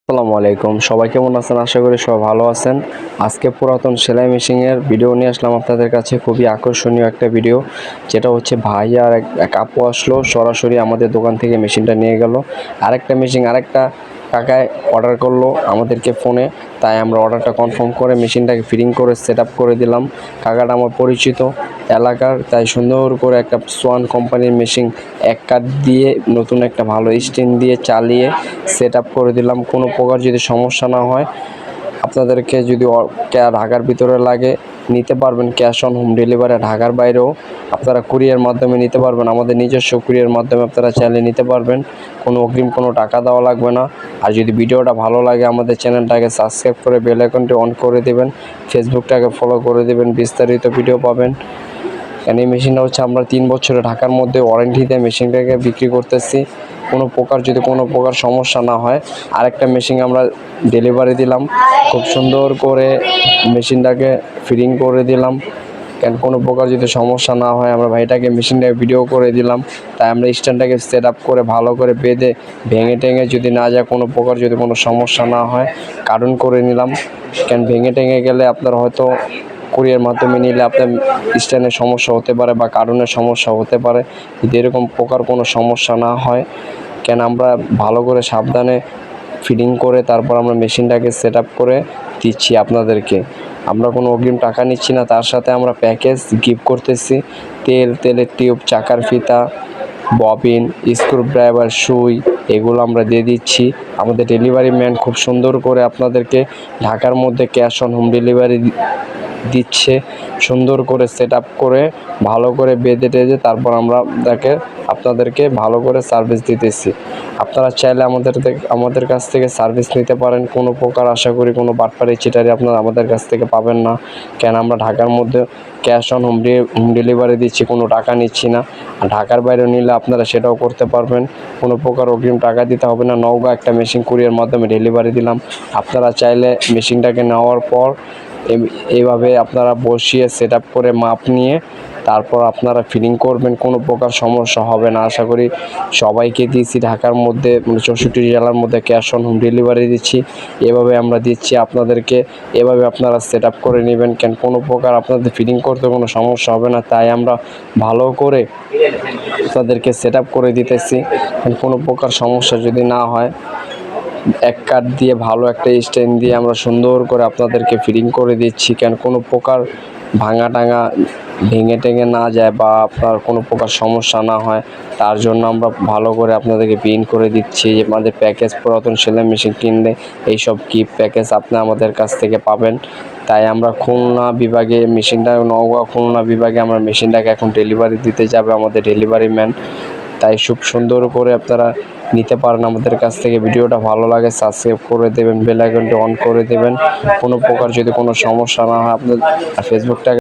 আসসালামু আলাইকুম, সবাই কেমন আছেন? আশা করি সবাই ভালো আছেন। আজকে পুরাতন সেলাই মেশিনের ভিডিও নিয়ে আসলাম আপনাদের কাছে। খুবই আকর্ষণীয় একটা ভিডিও, যেটা হচ্ছে ভাই আর এক আপু আসলো, সরাসরি আমাদের দোকান থেকে মেশিনটা নিয়ে গেল। আরেকটা মেশিন আরেকটা কাকায় অর্ডার করলো আমাদেরকে ফোনে, তাই আমরা অর্ডারটা কনফার্ম করে মেশিনটাকে ফিটিং করে সেট আপ করে দিলাম। কাকাটা আমার পরিচিত এলাকার, তাই সুন্দর করে একটা সোয়ান কোম্পানির মেশিন এক কাঠ দিয়ে নতুন একটা ভালো স্টিন দিয়ে চালিয়ে সেট আপ করে দিলাম। কোনো প্রকার যদি সমস্যা না হয়, আপনাদেরকে যদি ঢাকার ভিতরে লাগে নিতে পারবেন, ক্যাশ অন হোম ডেলিভারি। ঢাকার বাইরেও আপনারা কুরিয়ার মাধ্যমে নিতে পারবেন, আমাদের নিজস্ব কুরিয়ার মাধ্যমে আপনারা চাইলে নিতে পারবেন। কোনো অগ্রিম কোনো টাকা দেওয়া লাগবে না। আর যদি ভিডিওটা ভালো লাগে, আমাদের চ্যানেলটাকে সাবস্ক্রাইব করে বেল আইকনটি অন করে দেবেন, ফেসবুকটাকে ফলো করে দেবেন, বিস্তারিত ভিডিও পাবেন। কারণ এই মেশিনটা হচ্ছে আমরা 3 বছরে ঢাকার মধ্যে ওয়ারেন্টিতে মেশিনটাকে বিক্রি করতেছি। কোনো প্রকার সমস্যা না হয়। আরেকটা মেশিন আমরা ডেলিভারি দিলাম, খুব সুন্দর করে মেশিনটাকে ফিটিং করে দিলাম। কেন কোনো প্রকার যদি সমস্যা না হয়, আমরা ভাইটাকে মেশিনটাকে ভিডিও করে দিলাম। তাই আমরা স্ট্যান্ডটাকে সেট আপ করে ভালো করে বেঁধে ভেঙে টেঙে যদি না যায়, কোনো প্রকার যদি কোনো সমস্যা না হয়, কার্টন করে নিলাম। কেন ভেঙে টেঙে গেলে আপনার হয়তো কুরিয়ার মাধ্যমে নিলে আপনার স্ট্যান্ডের সমস্যা হতে পারে বা কার্টনের সমস্যা হতে পারে। যদি এরকম প্রকার কোনো সমস্যা না হয়, কেন আমরা ভালো করে সাবধানে ফিটিং করে তারপর আমরা মেশিনটাকে সেট আপ করে দিচ্ছি আপনাদেরকে। আমরা কোনো অগ্রিম টাকা নিচ্ছি না, তার সাথে আমরা প্যাকেজ গিফট করতেছি। তেলের টিউব, চাকার ফিতা, ববিন, স্ক্রুড্রাইভার, সুই, এগুলো আমরা দিয়ে দিচ্ছি। আমাদের ডেলিভারি ম্যান খুব সুন্দর করে আপনাদেরকে ঢাকার মধ্যে ক্যাশ অন হোম ডেলিভারি দিচ্ছে। সুন্দর করে সেট আপ করে ভালো করে বেঁধে টেঁধে তারপর আমরা আপনাদেরকে ভালো করে সার্ভিস দিতেছি। আপনারা চাইলে আমাদের কাছ থেকে সার্ভিস নিতে পারেন। কোনো প্রকার আশা করি কোনো বাটপারি চিটারি আপনারা আমাদের কাছ থেকে পাবেন না। কেন আমরা ঢাকার মধ্যে ক্যাশ অন হোম ডেলিভারি দিচ্ছি, কোনো টাকা নিচ্ছি না। আর ঢাকার বাইরে নিলে আপনারা সেটাও করতে পারবেন, কোনো প্রকার অগ্রিম টাকা দিতে হবে না। নওগাঁ একটা মেশিন কুরিয়ার মাধ্যমে ডেলিভারি দিলাম। আপনারা চাইলে মেশিনটাকে নেওয়ার পর এইভাবে আপনারা বসিয়ে সেট আপ করে মাপ নিয়ে তারপর আপনারা ফিটিং করবেন, কোনো প্রকার সমস্যা হবে না। আশা করি সবাইকে দিয়েছি ঢাকার মধ্যে, 64 জেলার মধ্যে ক্যাশ অন হোম ডেলিভারি দিচ্ছি। এভাবে আমরা দিচ্ছি আপনাদেরকে, এভাবে আপনারা সেট আপ করে নেবেন। কেন কোনো প্রকার আপনাদের ফিটিং করতে কোনো সমস্যা হবে না, তাই আমরা ভালো করে আপনাদেরকে সেট আপ করে দিতেছি। কোনো প্রকার সমস্যা যদি না হয়, এক কাঠ দিয়ে ভালো একটা স্ট্যান্ড দিয়ে আমরা সুন্দর করে আপনাদেরকে ফিটিং করে দিচ্ছি। কেন কোনো প্রকার ভাঙা টাঙা ভেঙে টেঙে না যায় বা আপনার কোনো প্রকার সমস্যা না হয়, তার জন্য আমরা ভালো করে আপনাদেরকে প্রিন্ট করে দিচ্ছি। আমাদের প্যাকেজ পুরাতন সেলাই মেশিন কিনলে এইসব গিফট প্যাকেজ আপনি আমাদের কাছ থেকে পাবেন। তাই আমরা খুলনা বিভাগে মেশিনটা, নওগাঁ খুলনা বিভাগে আমরা মেশিনটাকে এখন ডেলিভারি দিতে যাবে আমাদের ডেলিভারি ম্যান। তাই খুব সুন্দর করে আপনারা নিতে পারেন আমাদের কাছ থেকে। ভিডিওটা ভালো লাগে সাবস্ক্রাইব করে দেবেন, বেল আইকনটি অন করে দেবেন। কোনো প্রকার যদি কোনো সমস্যা না হয়, আপনার ফেসবুকটাকে